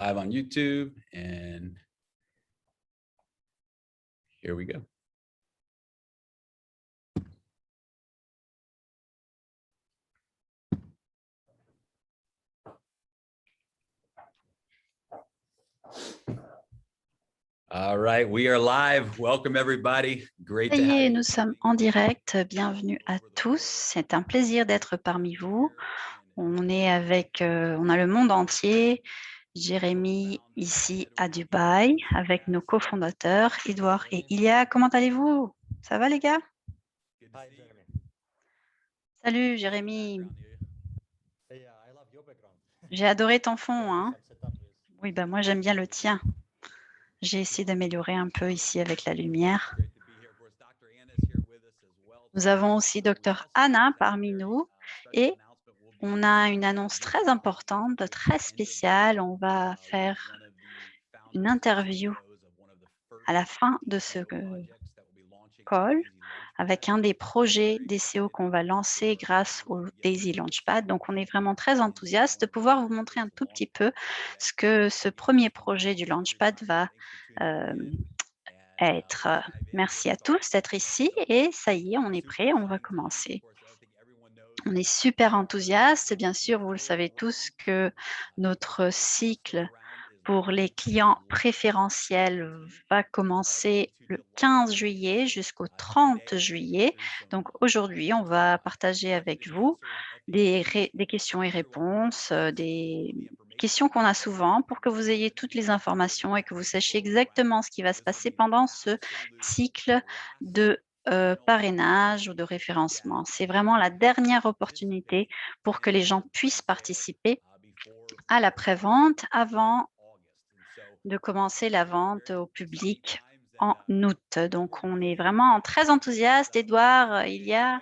Live on YouTube, and here we go. All right, we are live. Welcome everybody. Great Ça to y have est, you. nous sommes en direct. Bienvenue à tous. C'est un plaisir d'être parmi vous. On est avec, on a le monde entier. Jérémy ici à Dubaï avec nos cofondateurs, Edouard et Ilia. Comment allez-vous? Ça va les gars? Hi, Jeremy. Salut Jérémy. Hey, I love your background. J'ai adoré ton fond. There is Hein? some setup with- Oui, ben moi j'aime bien le tien. J'ai essayé d'améliorer un peu ici avec la lumière. Great to be here. Of course, Dr. Anna is here with us as well. Nous avons aussi Dr Anna parmi nous et on a une annonce très importante, très spéciale. On va faire une interview à la fin de ce call avec un des projets DCO qu'on va lancer grâce au Daisy Launchpad. Donc, on est vraiment très enthousiaste de pouvoir vous montrer un tout petit peu ce que ce premier projet du Launchpad va être. Merci à tous d'être ici et ça y est, on est prêt, on va commencer. On est super enthousiaste. Bien sûr, vous le savez tous que notre cycle pour les clients préférentiels va commencer le 15 juillet jusqu'au 30 juillet. Donc aujourd'hui, on va partager avec vous des questions et réponses, des questions qu'on a souvent pour que vous ayez toutes les informations et que vous sachiez exactement ce qui va se passer pendant ce cycle de parrainage ou de référencement. C'est vraiment la dernière opportunité pour que les gens puissent participer à la prévente avant de commencer la vente au public en août. Donc, on est vraiment très enthousiaste. Edouard, il y a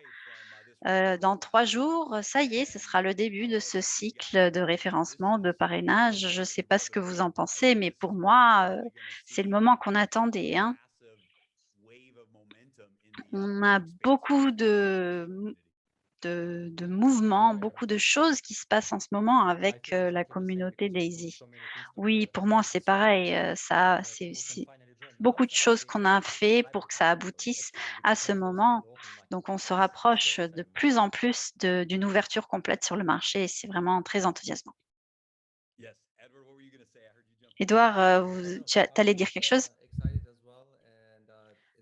dans 3 jours, ça y est, ce sera le début de ce cycle de référencement, de parrainage. Je ne sais pas ce que vous en pensez, mais pour moi, c'est le moment qu'on attendait. Hein. On a beaucoup de mouvements, beaucoup de choses qui se passent en ce moment avec la communauté Daisy. Oui, pour moi, c'est pareil. Ça, c'est beaucoup de choses qu'on a fait pour que ça aboutisse à ce moment. Donc, on se rapproche de plus en plus d'une ouverture complète sur le marché et c'est vraiment très enthousiasmant. Edouard, tu allais dire quelque chose?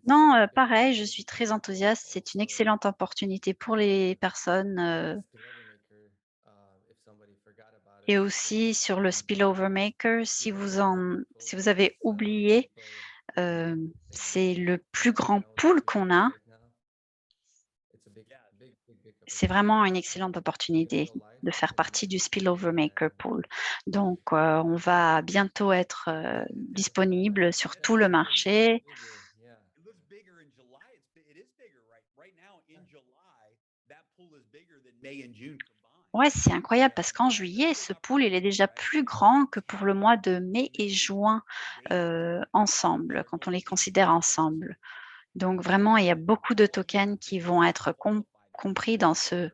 Non, pareil, je suis très enthousiaste. C'est une excellente opportunité pour les personnes et aussi sur le Spillover Maker. Si vous avez oublié, c'est le plus grand pool qu'on a. C'est vraiment une excellente opportunité de faire partie du Spillover Maker Pool. Donc, on va bientôt être disponible sur tout le marché. Ouais, c'est incroyable parce qu'en juillet, ce pool, il est déjà plus grand que pour le mois de mai et juin ensemble, quand on les considère ensemble. Donc vraiment, il y a beaucoup de tokens qui vont être compris dans ce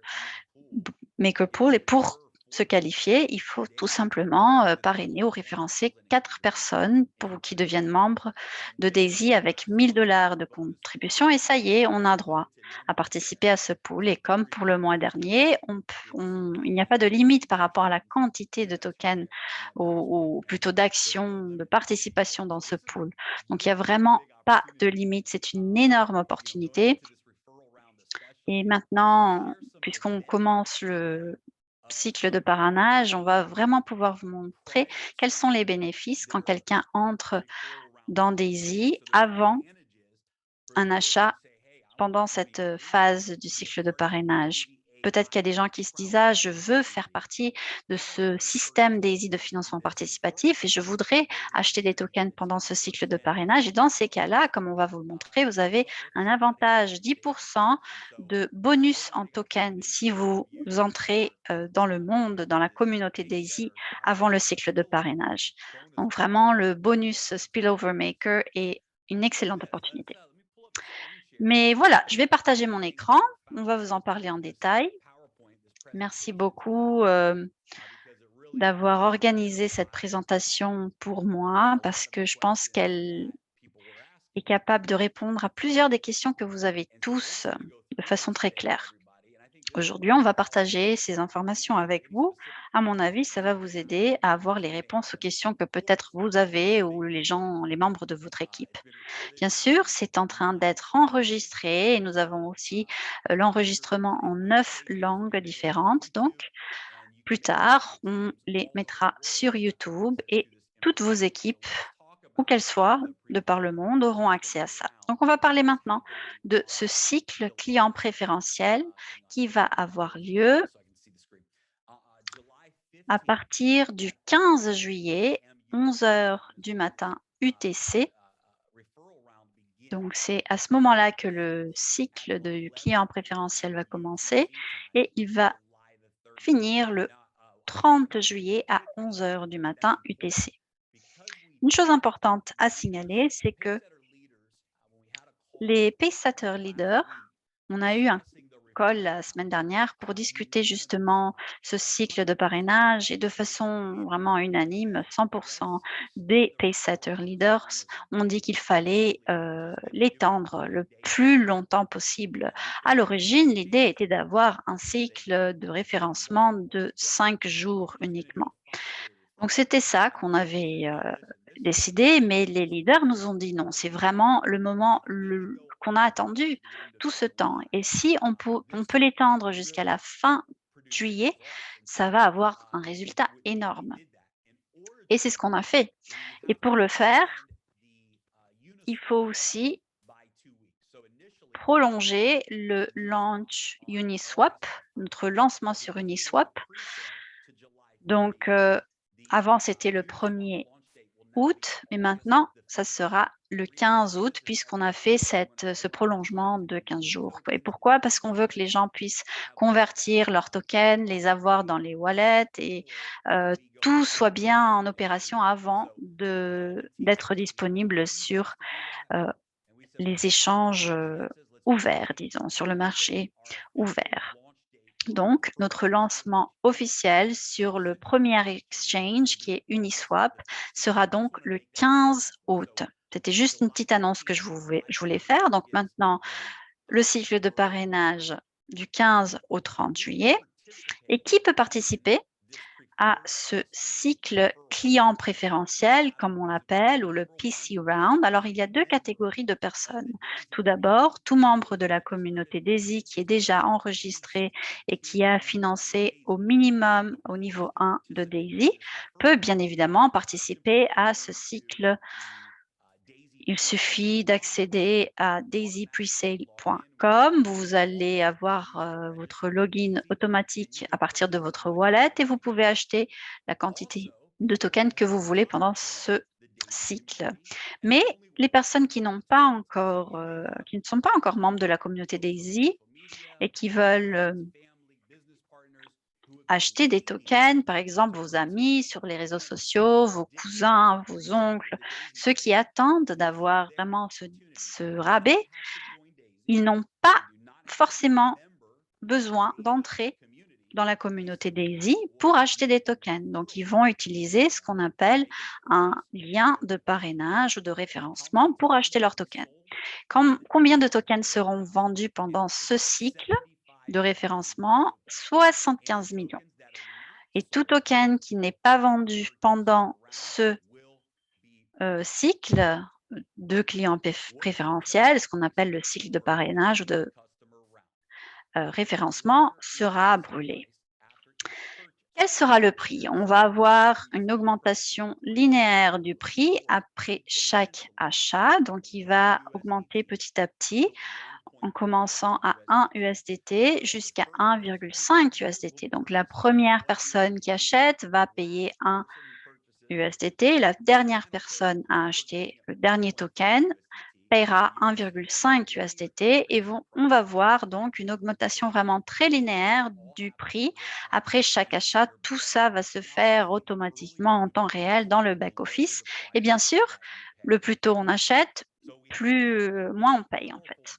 Maker Pool et pour se qualifier, il faut tout simplement parrainer ou référencer 4 personnes qui deviennent membres de Daisy avec 1 000 $ de contribution et ça y est, on a droit à participer à ce pool. Et comme pour le mois dernier, il n'y a pas de limite par rapport à la quantité de tokens ou plutôt d'actions, de participation dans ce pool. Donc, il n'y a vraiment pas de limite. C'est une énorme opportunité. Et maintenant, puisqu'on commence le cycle de parrainage, on va vraiment pouvoir vous montrer quels sont les bénéfices quand quelqu'un entre dans Daisy avant un achat pendant cette phase du cycle de parrainage. Peut-être qu'il y a des gens qui se disent « Ah, je veux faire partie de ce système Daisy de financement participatif et je voudrais acheter des tokens pendant ce cycle de parrainage. » Et dans ces cas-là, comme on va vous le montrer, vous avez un avantage 10% de bonus en tokens si vous entrez dans le monde, dans la communauté Daisy avant le cycle de parrainage. Donc vraiment, le bonus Spillover Maker est une excellente opportunité. Mais voilà, je vais partager mon écran. On va vous en parler en détail. Merci beaucoup d'avoir organisé cette présentation pour moi parce que je pense qu'elle est capable de répondre à plusieurs des questions que vous avez tous de façon très claire. Aujourd'hui, on va partager ces informations avec vous. À mon avis, ça va vous aider à avoir les réponses aux questions que peut-être vous avez ou les membres de votre équipe. Bien sûr, c'est en train d'être enregistré et nous avons aussi l'enregistrement en 9 langues différentes. Donc, plus tard, on les mettra sur YouTube et toutes vos équipes, où qu'elles soient, de par le monde, auront accès à ça. Donc, on va parler maintenant de ce cycle client préférentiel qui va avoir lieu à partir du 15 juillet, 11 heures du matin UTC. Donc, c'est à ce moment-là que le cycle du client préférentiel va commencer et il va finir le 30 juillet à 11 heures du matin UTC. Une chose importante à signaler, c'est que les Pacesetter Leaders, on a eu un call la semaine dernière pour discuter justement ce cycle de parrainage et de façon vraiment unanime, 100% des Pacesetter Leaders ont dit qu'il fallait l'étendre le plus longtemps possible. À l'origine, l'idée était d'avoir un cycle de référencement de 5 jours uniquement. Donc c'était ça qu'on avait décidé, mais les leaders nous ont dit non, c'est vraiment le moment qu'on a attendu tout ce temps. Et si on peut l'étendre jusqu'à la fin juillet, ça va avoir un résultat énorme. Et c'est ce qu'on a fait. Et pour le faire, il faut aussi prolonger le launch Uniswap, notre lancement sur Uniswap. Donc, avant, c'était le 1er août, mais maintenant, ça sera le 15 août puisqu'on a fait ce prolongement de 15 jours. Et pourquoi? Parce qu'on veut que les gens puissent convertir leurs tokens, les avoir dans les wallets et tout soit bien en opération avant d'être disponible sur les échanges ouverts, disons, sur le marché ouvert. Donc, notre lancement officiel sur le premier exchange, qui est Uniswap, sera donc le 15 août. C'était juste une petite annonce que je voulais faire. Donc maintenant, le cycle de parrainage du 15 au 30 juillet. Et qui peut participer à ce cycle client préférentiel, comme on l'appelle, ou le PC Round? Alors, il y a 2 catégories de personnes. Tout d'abord, tout membre de la communauté DAISY qui est déjà enregistré et qui a financé au minimum au niveau 1 de DAISY peut bien évidemment participer à ce cycle. Il suffit d'accéder à daisypresale.com. Vous allez avoir votre login automatique à partir de votre wallet et vous pouvez acheter la quantité de tokens que vous voulez pendant ce cycle. Mais les personnes qui n'ont pas encore, qui ne sont pas encore membres de la communauté Daisy et qui veulent acheter des tokens, par exemple vos amis sur les réseaux sociaux, vos cousins, vos oncles, ceux qui attendent d'avoir vraiment ce rabais, ils n'ont pas forcément besoin d'entrer dans la communauté Daisy pour acheter des tokens. Donc, ils vont utiliser ce qu'on appelle un lien de parrainage ou de référencement pour acheter leurs tokens. Combien de tokens seront vendus pendant ce cycle de référencement? 75 millions. Et tout token qui n'est pas vendu pendant ce cycle de clients préférentiels, ce qu'on appelle le cycle de parrainage ou de référencement, sera brûlé. Quel sera le prix? On va avoir une augmentation linéaire du prix après chaque achat. Donc, il va augmenter petit à petit en commençant à 1 USDT jusqu'à 1,5 USDT. Donc, la première personne qui achète va payer 1 USDT. La dernière personne à acheter le dernier token paiera 1,5 USDT et on va voir donc une augmentation vraiment très linéaire du prix. Après chaque achat, tout ça va se faire automatiquement en temps réel dans le back-office. Et bien sûr, le plus tôt on achète, moins on paye en fait.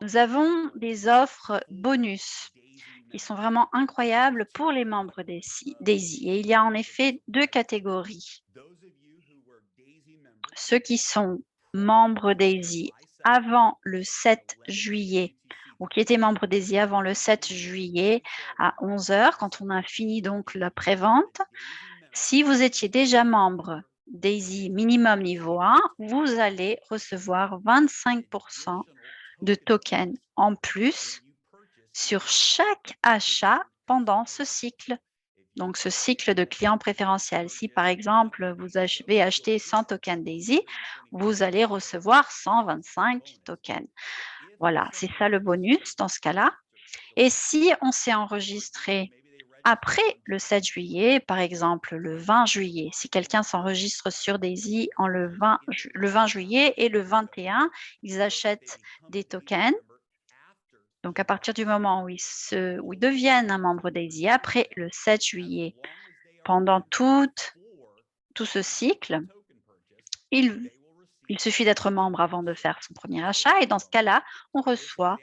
Nous avons des offres bonus qui sont vraiment incroyables pour les membres Daisy. Et il y a en effet 2 catégories. Ceux qui sont membres Daisy avant le 7 juillet ou qui étaient membres Daisy avant le 7 juillet à 11 h, quand on a fini donc la prévente. Si vous étiez déjà membre Daisy minimum niveau 1, vous allez recevoir 25% de tokens en plus sur chaque achat pendant ce cycle. Donc, ce cycle de clients préférentiels. Si, par exemple, vous avez acheté 100 tokens Daisy, vous allez recevoir 125 tokens. Voilà, c'est ça le bonus dans ce cas-là. Et si on s'est enregistré après le 7 juillet, par exemple le 20 juillet, si quelqu'un s'enregistre sur Daisy en le 20 juillet et le 21, ils achètent des tokens. Donc, à partir du moment où ils deviennent un membre Daisy après le 7 juillet, pendant tout ce cycle, il suffit d'être membre avant de faire son premier achat et dans ce cas-là, on reçoit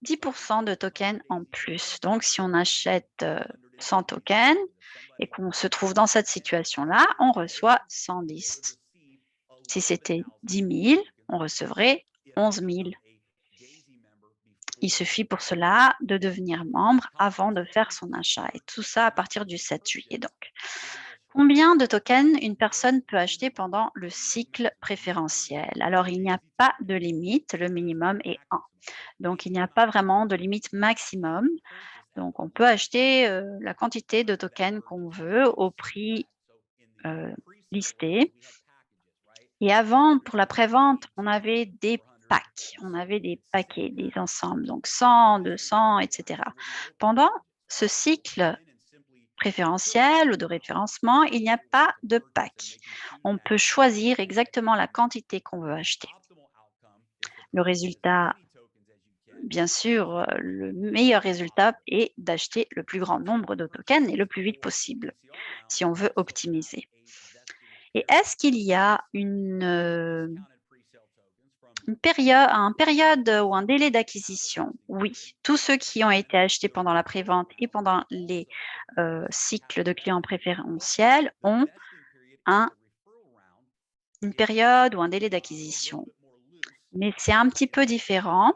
10% de tokens en plus. Donc, si on achète 100 tokens et qu'on se trouve dans cette situation-là, on reçoit 110. Si c'était 10 000, on recevrait 11 000. Il suffit pour cela de devenir membre avant de faire son achat. Et tout ça à partir du 7 juillet. Donc, combien de tokens une personne peut acheter pendant le cycle préférentiel? Alors, il n'y a pas de limite. Le minimum est 1. Donc, il n'y a pas vraiment de limite maximum. Donc, on peut acheter la quantité de tokens qu'on veut au prix listé. Et avant, pour la prévente, on avait des packs, on avait des paquets, des ensembles, donc 100, 200, etc. Pendant ce cycle préférentiel ou de référencement, il n'y a pas de pack. On peut choisir exactement la quantité qu'on veut acheter. Le résultat, bien sûr, le meilleur résultat est d'acheter le plus grand nombre de tokens et le plus vite possible, si on veut optimiser. Et est-ce qu'il y a une période ou un délai d'acquisition? Oui, tous ceux qui ont été achetés pendant la prévente et pendant les cycles de clients préférentiels ont une période ou un délai d'acquisition. Mais c'est un petit peu différent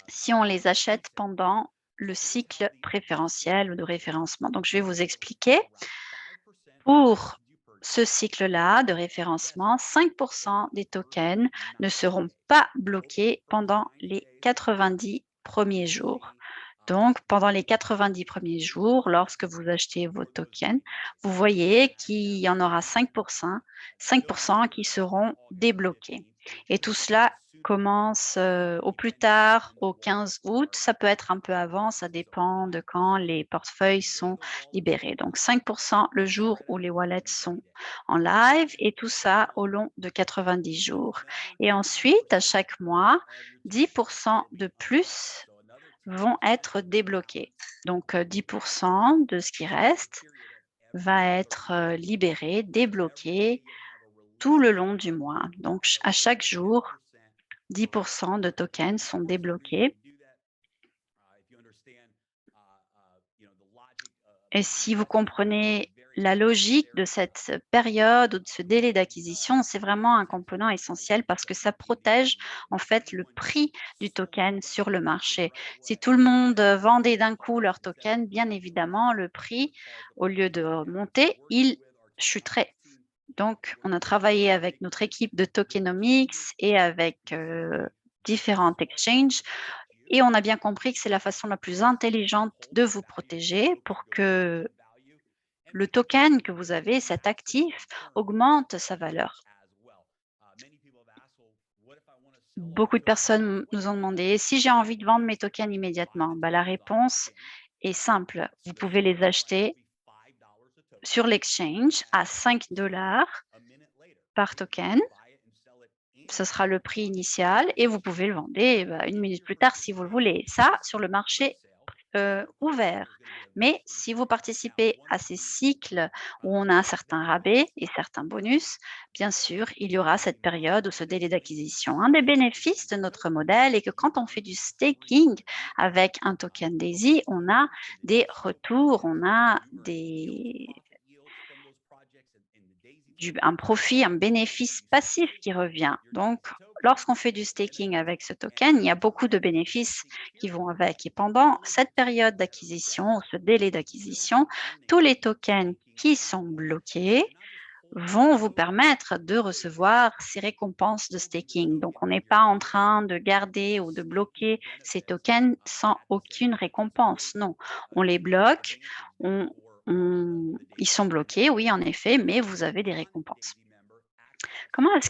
si on les achète pendant le cycle préférentiel ou de référencement. Donc, je vais vous expliquer. Pour ce cycle-là de référencement, 5% des tokens ne seront pas bloqués pendant les 90 premiers jours. Donc, pendant les 90 premiers jours, lorsque vous achetez vos tokens, vous voyez qu'il y en aura 5% qui seront débloqués. Et tout cela commence au plus tard, au 15 août. Ça peut être un peu avant, ça dépend de quand les portefeuilles sont libérés. Donc, 5% le jour où les wallets sont en live et tout ça au long de 90 jours. Et ensuite, à chaque mois, 10% de plus vont être débloqués. Donc, 10% de ce qui reste va être libéré, débloqué tout le long du mois. Donc, à chaque jour, 10% de tokens sont débloqués. Et si vous comprenez la logique de cette période ou de ce délai d'acquisition, c'est vraiment un component essentiel parce que ça protège en fait le prix du token sur le marché. Si tout le monde vendait d'un coup leur token, bien évidemment, le prix, au lieu de monter, il chuterait. Donc, on a travaillé avec notre équipe de tokenomics et avec différentes exchanges et on a bien compris que c'est la façon la plus intelligente de vous protéger pour que le token que vous avez, cet actif, augmente sa valeur. Beaucoup de personnes nous ont demandé si j'ai envie de vendre mes tokens immédiatement. La réponse est simple. Vous pouvez les acheter sur l'exchange à 5 $ par token. Ce sera le prix initial et vous pouvez le vendre 1 minute plus tard si vous le voulez. Ça, sur le marché ouvert. Mais si vous participez à ces cycles où on a un certain rabais et certains bonus, bien sûr, il y aura cette période ou ce délai d'acquisition. Un des bénéfices de notre modèle est que quand on fait du staking avec un token Daisy, on a des retours, on a un profit, un bénéfice passif qui revient. Donc, lorsqu'on fait du staking avec ce token, il y a beaucoup de bénéfices qui vont avec. Et pendant cette période d'acquisition, ce délai d'acquisition, tous les tokens qui sont bloqués vont vous permettre de recevoir ces récompenses de staking. Donc, on n'est pas en train de garder ou de bloquer ces tokens sans aucune récompense. Non, on les bloque, ils sont bloqués, oui, en effet, mais vous avez des récompenses. Comment est-ce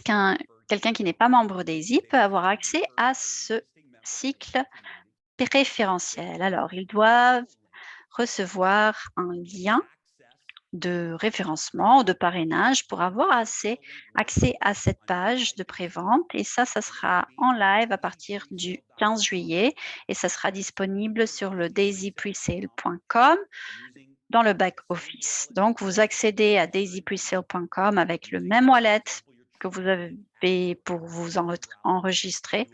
quelqu'un qui n'est pas membre Daisy peut avoir accès à ce cycle préférentiel? Alors, ils doivent recevoir un lien de référencement ou de parrainage pour avoir accès à cette page de prévente. Et ça sera en live à partir du 15 juillet et ça sera disponible sur le daisypresale.com dans le back-office. Donc, vous accédez à daisypresale.com avec le même wallet que vous avez pour vous enregistrer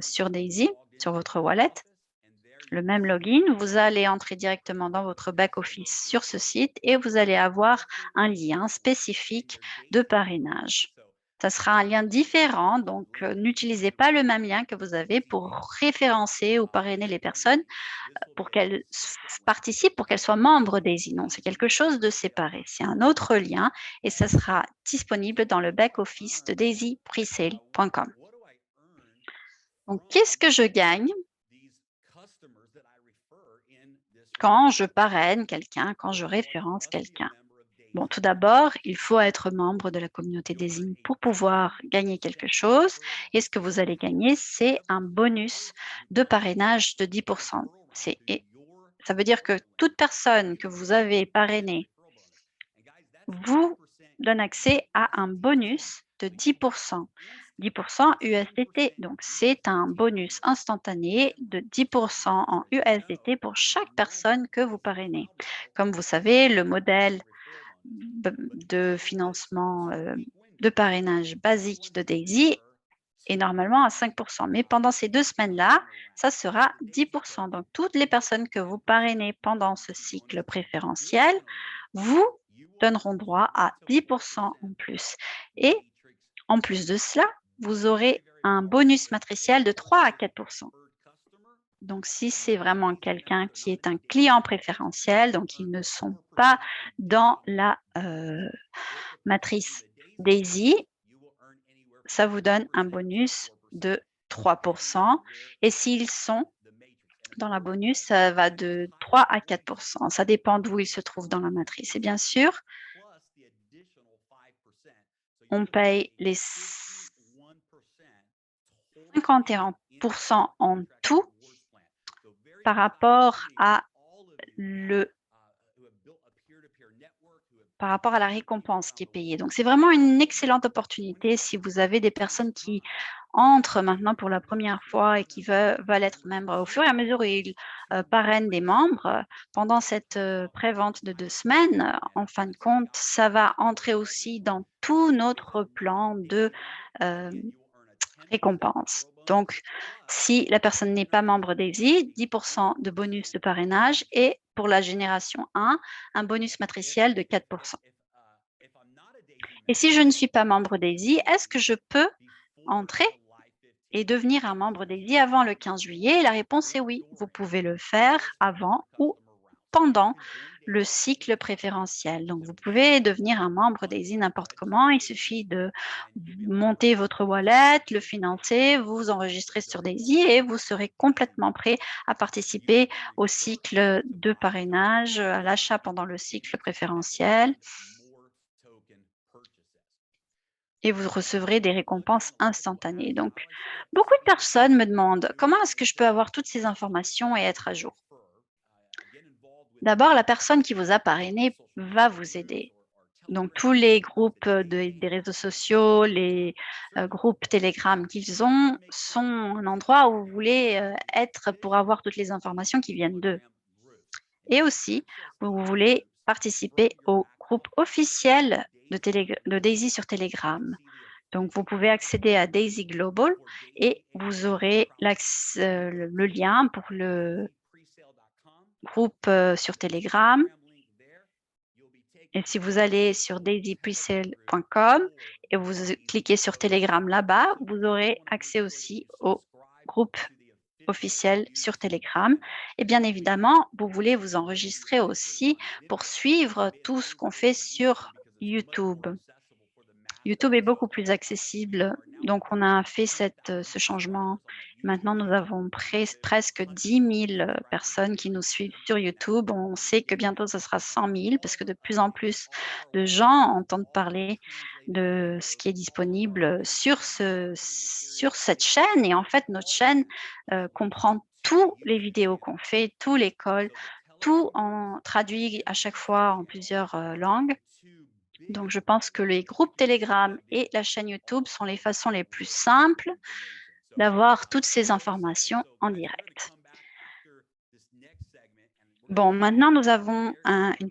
sur Daisy, sur votre wallet. Le même login, vous allez entrer directement dans votre back-office sur ce site et vous allez avoir un lien spécifique de parrainage. Ça sera un lien différent, donc n'utilisez pas le même lien que vous avez pour référencer ou parrainer les personnes pour qu'elles participent, pour qu'elles soient membres Daisy. Non, c'est quelque chose de séparé. C'est un autre lien et ça sera disponible dans le back-office de daisypresale.com. Donc, qu'est-ce que je gagne quand je parraine quelqu'un, quand je référence quelqu'un? Bon, tout d'abord, il faut être membre de la communauté Daisy pour pouvoir gagner quelque chose. Et ce que vous allez gagner, c'est un bonus de parrainage de 10%. Ça veut dire que toute personne que vous avez parrainée vous donne accès à un bonus de 10%. 10% USDT. Donc, c'est un bonus instantané de 10% en USDT pour chaque personne que vous parrainez. Comme vous savez, le modèle de financement de parrainage basique de Daisy est normalement à 5%. Mais pendant ces 2 semaines-là, ça sera 10%. Donc, toutes les personnes que vous parrainez pendant ce cycle préférentiel vous donneront droit à 10% en plus. Et en plus de cela, vous aurez un bonus matriciel de 3 à 4%. Donc, si c'est vraiment quelqu'un qui est un client préférentiel, donc ils ne sont pas dans la matrice Daisy, ça vous donne un bonus de 3%. Et s'ils sont dans la bonus, ça va de 3 à 4%. Ça dépend d'où ils se trouvent dans la matrice. Et bien sûr, on paye les 51% en tout par rapport à la récompense qui est payée. Donc, c'est vraiment une excellente opportunité si vous avez des personnes qui entrent maintenant pour la première fois et qui veulent être membres. Au fur et à mesure où ils parrainent des membres, pendant cette pré-vente de 2 semaines, en fin de compte, ça va entrer aussi dans tout notre plan de récompense. Donc, si la personne n'est pas membre Daisy, 10% de bonus de parrainage et pour la génération 1, un bonus matriciel de 4%. Et si je ne suis pas membre Daisy, est-ce que je peux entrer et devenir un membre Daisy avant le 15 juillet? La réponse est oui. Vous pouvez le faire avant ou pendant le cycle préférentiel. Donc, vous pouvez devenir un membre Daisy n'importe comment. Il suffit de monter votre wallet, le financer, vous enregistrer sur Daisy et vous serez complètement prêt à participer au cycle de parrainage, à l'achat pendant le cycle préférentiel. Et vous recevrez des récompenses instantanées. Donc, beaucoup de personnes me demandent comment est-ce que je peux avoir toutes ces informations et être à jour? D'abord, la personne qui vous a parrainé va vous aider. Donc, tous les groupes des réseaux sociaux, les groupes Telegram qu'ils ont, sont un endroit où vous voulez être pour avoir toutes les informations qui viennent d'eux. Et aussi, vous voulez participer au groupe officiel de Daisy sur Telegram. Donc, vous pouvez accéder à Daisy Global et vous aurez le lien pour le groupe sur Telegram. Et si vous allez sur daisypresale.com et vous cliquez sur Telegram là-bas, vous aurez accès aussi au groupe officiel sur Telegram. Et bien évidemment, vous voulez vous enregistrer aussi pour suivre tout ce qu'on fait sur YouTube. YouTube est beaucoup plus accessible, donc on a fait ce changement. Maintenant, nous avons presque 10 000 personnes qui nous suivent sur YouTube. On sait que bientôt, ce sera 100 000 parce que de plus en plus de gens entendent parler de ce qui est disponible sur cette chaîne. Et en fait, notre chaîne comprend tous les vidéos qu'on fait, tous les calls, tout en traduit à chaque fois en plusieurs langues. Donc, je pense que les groupes Telegram et la chaîne YouTube sont les façons les plus simples d'avoir toutes ces informations en direct. Bon, maintenant, nous avons une